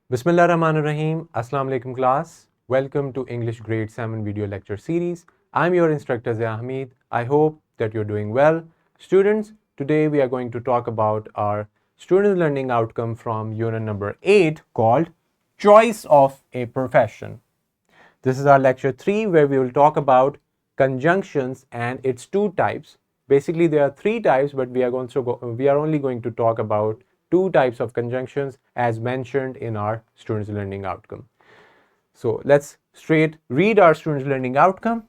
Bismillahirrahmanirrahim. Assalamu alaikum class. Welcome to English Grade 7 video lecture series. I'm your instructor Zia Hamid. I hope that you're doing well. Students, today we are going to talk about our student learning outcome from unit number 8 called Choice of a Profession. This is our lecture 3 where we will talk about conjunctions and its two types. Basically, there are three types, but we are only going to talk about two types of conjunctions as mentioned in our students' learning outcome. So let's straight read our students' learning outcome.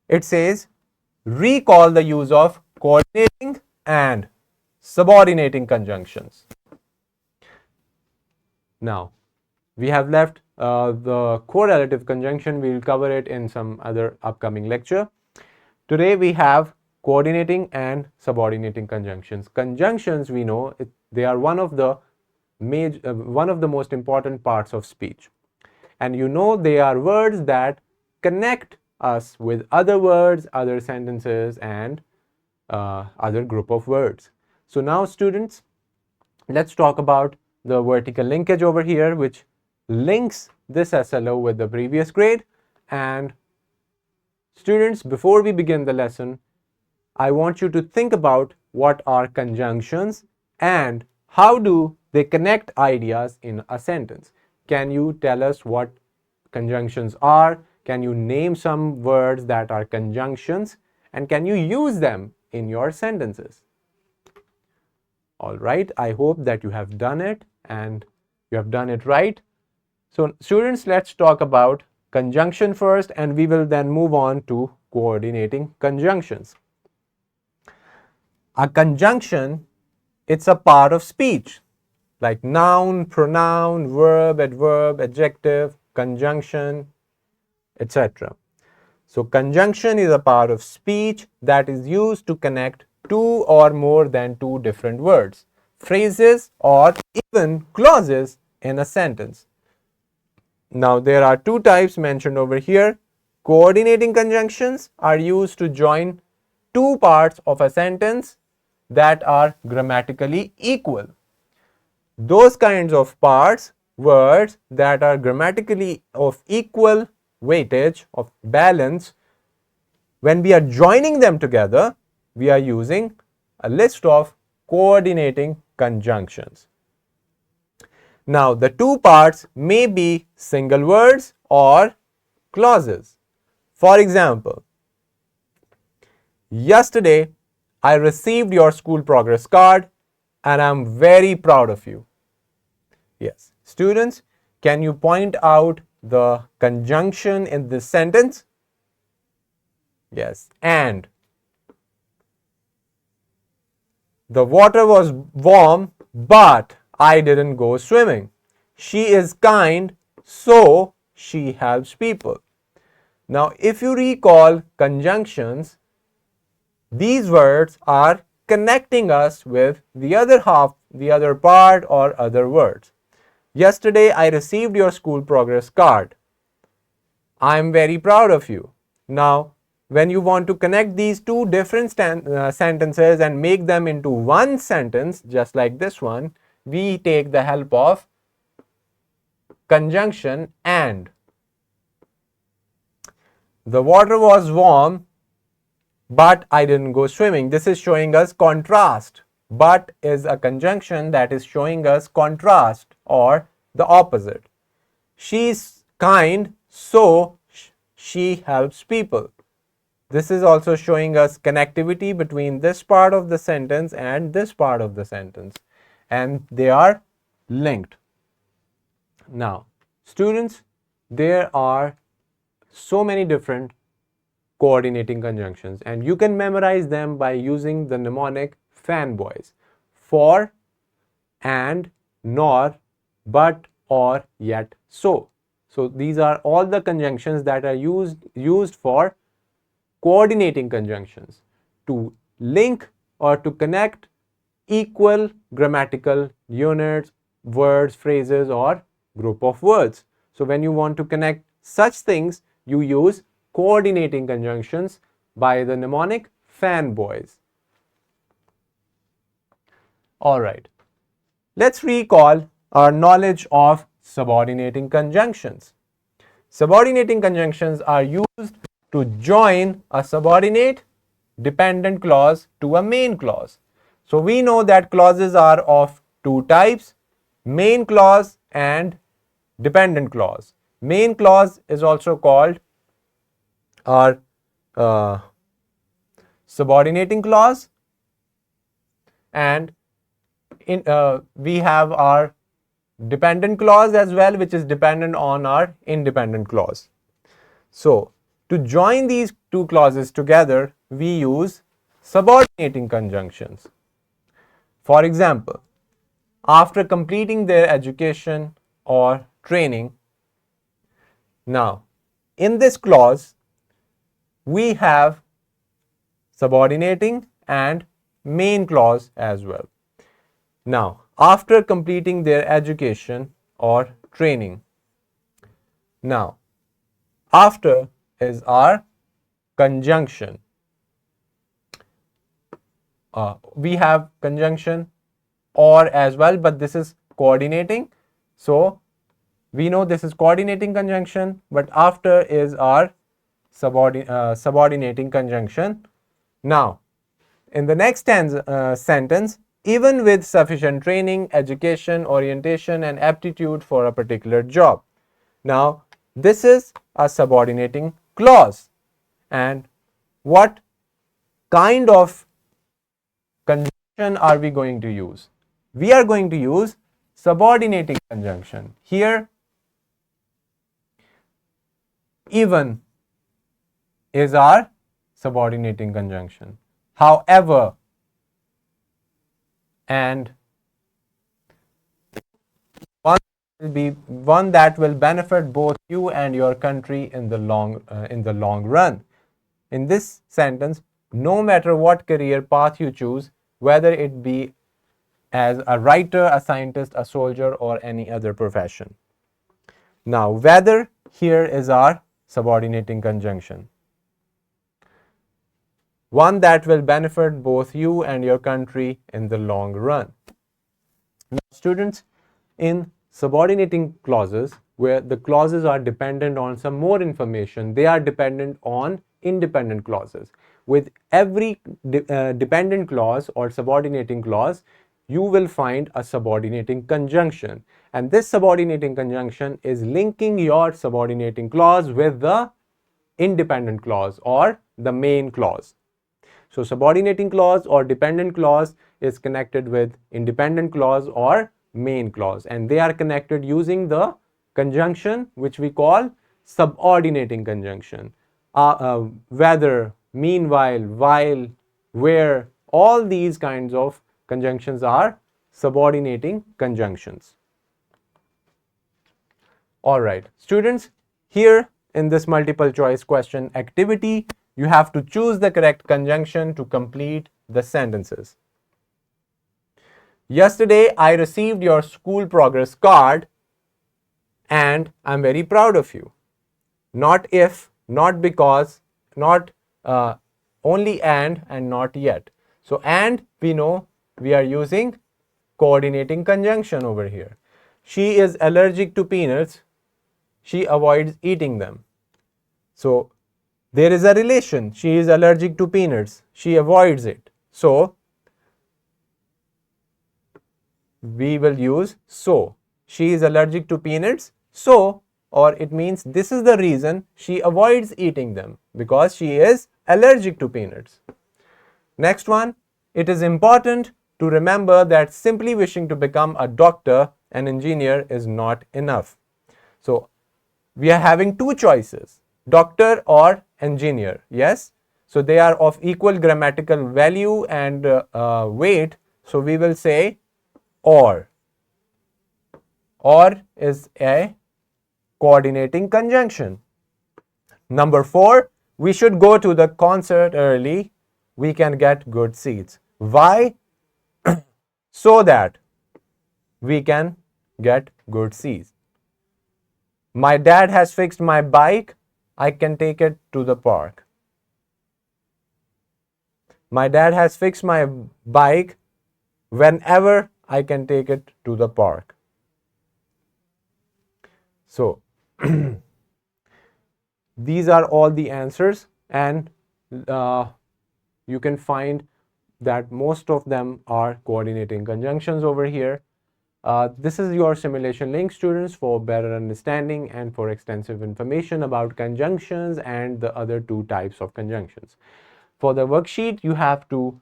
It says, recall the use of coordinating and subordinating conjunctions. Now, we have left the correlative conjunction. We will cover it in some other upcoming lecture. Today we have coordinating and subordinating conjunctions. Conjunctions, we know they are one of the most important parts of speech, and you know they are words that connect us with other words, other sentences, and other group of words. So now, students, let's talk about the vertical linkage over here, which links this SLO with the previous grade. And students, before we begin the lesson, I want you to think about what are conjunctions and how do they connect ideas in a sentence. Can you tell us what conjunctions are? Can you name some words that are conjunctions? And can you use them in your sentences? All right, I hope that you have done it and you have done it right. So students, let's talk about conjunction first, and we will then move on to coordinating conjunctions. A conjunction, it's a part of speech, like noun, pronoun, verb, adverb, adjective, conjunction, etc. So conjunction is a part of speech that is used to connect two or more than two different words, phrases, or even clauses in a sentence. Now, there are two types mentioned over here. Coordinating conjunctions are used to join two parts of a sentence that are grammatically equal. Those kinds of parts, words that are grammatically of equal weightage, of balance, when we are joining them together, we are using a list of coordinating conjunctions. Now, the two parts may be single words or clauses. For example, yesterday I received your school progress card and I'm very proud of you. Yes, students, can you point out the conjunction in this sentence? Yes, and. The water was warm, but I didn't go swimming. She is kind, so she helps people. Now, if you recall conjunctions, these words are connecting us with the other half, the other part, or other words. Yesterday, I received your school progress card. I'm very proud of you. Now, when you want to connect these two different sentences and make them into one sentence, just like this one, we take the help of conjunction and. The water was warm, but I didn't go swimming. This is showing us contrast. But is a conjunction that is showing us contrast or the opposite. She's kind, so she helps people. This is also showing us connectivity between this part of the sentence and this part of the sentence, and they are linked. Now, students, there are so many different coordinating conjunctions, and you can memorize them by using the mnemonic fanboys: for, and, nor, but, or, yet, so. So these are all the conjunctions that are used for coordinating conjunctions to link or to connect equal grammatical units, words, phrases, or group of words. So when you want to connect such things, you use coordinating conjunctions by the mnemonic fanboys. All right, let's recall our knowledge of subordinating conjunctions. Subordinating conjunctions are used to join a subordinate dependent clause to a main clause. So we know that clauses are of two types, main clause and dependent clause. Main clause is also called our subordinating clause, and we have our dependent clause as well, which is dependent on our independent clause. So to join these two clauses together, we use subordinating conjunctions. For example, after completing their education or training. Now, in this clause, we have subordinating and main clause as well. Now, after completing their education or training. Now, after is our conjunction. We have conjunction or as well, but this is coordinating. So we know this is coordinating conjunction, but after is our subordinating conjunction. Now, in the next sentence, even with sufficient training, education, orientation, and aptitude for a particular job. Now, this is a subordinating clause. And what kind of conjunction are we going to use? We are going to use subordinating conjunction. Here, even is our subordinating conjunction. However, and one that will benefit both you and your country in the long run. In this sentence, no matter what career path you choose, whether it be as a writer, a scientist, a soldier, or any other profession. Now, whether here is our subordinating conjunction. One that will benefit both you and your country in the long run. Now, students, in subordinating clauses, where the clauses are dependent on some more information, they are dependent on independent clauses. With every dependent clause or subordinating clause, you will find a subordinating conjunction. And this subordinating conjunction is linking your subordinating clause with the independent clause or the main clause. So subordinating clause or dependent clause is connected with independent clause or main clause, and they are connected using the conjunction which we call subordinating conjunction. Whether, meanwhile, while, where, all these kinds of conjunctions are subordinating conjunctions. All right, students, here in this multiple choice question activity, you have to choose the correct conjunction to complete the sentences. Yesterday, I received your school progress card and I'm very proud of you. Not if, not because, not only and not yet. So, and we know we are using coordinating conjunction over here. She is allergic to peanuts. She avoids eating them. So, there is a relation. She is allergic to peanuts. She avoids it. So, we will use so. She is allergic to peanuts. So, or it means this is the reason she avoids eating them, because she is allergic to peanuts. Next one, it is important to remember that simply wishing to become a doctor and engineer is not enough. So, we are having two choices, doctor or engineer. Yes. So, they are of equal grammatical value and weight. So, we will say or. Or is a coordinating conjunction. Number 4, we should go to the concert early. We can get good seats. Why? So that we can get good seats. My dad has fixed my bike. I can take it to the park. My dad has fixed my bike. Whenever I can take it to the park. So these are all the answers, and you can find that most of them are coordinating conjunctions over here. This is your simulation link, students, for better understanding and for extensive information about conjunctions and the other two types of conjunctions. For the worksheet, you have to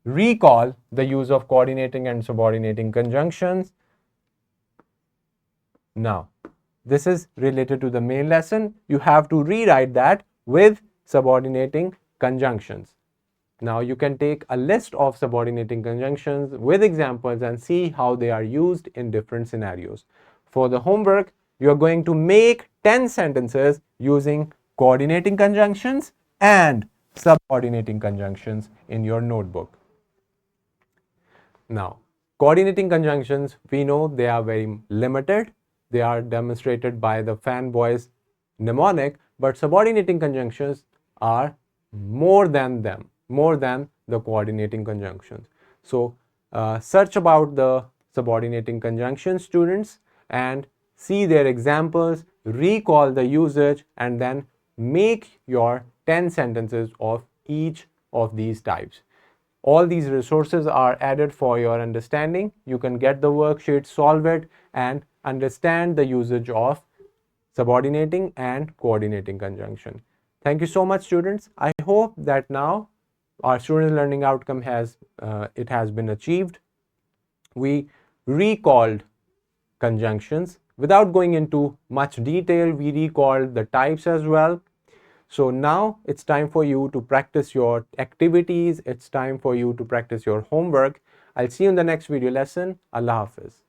recall the use of coordinating and subordinating conjunctions. Now, this is related to the main lesson. You have to rewrite that with subordinating conjunctions. Now, you can take a list of subordinating conjunctions with examples and see how they are used in different scenarios. For the homework, you are going to make 10 sentences using coordinating conjunctions and subordinating conjunctions in your notebook. Now, coordinating conjunctions, we know they are very limited. They are demonstrated by the fan voice mnemonic, but subordinating conjunctions are more than them, more than the coordinating conjunctions. So, search about the subordinating conjunctions, students, and see their examples, recall the usage, and then make your 10 sentences of each of these types. All these resources are added for your understanding. You can get the worksheet, solve it, and understand the usage of subordinating and coordinating conjunction. Thank you so much, students. I hope that now our student learning outcome has been achieved. We recalled conjunctions without going into much detail. We recalled the types as well. So now it's time for you to practice your activities. It's time for you to practice your homework. I'll see you in the next video lesson. Allah Hafiz.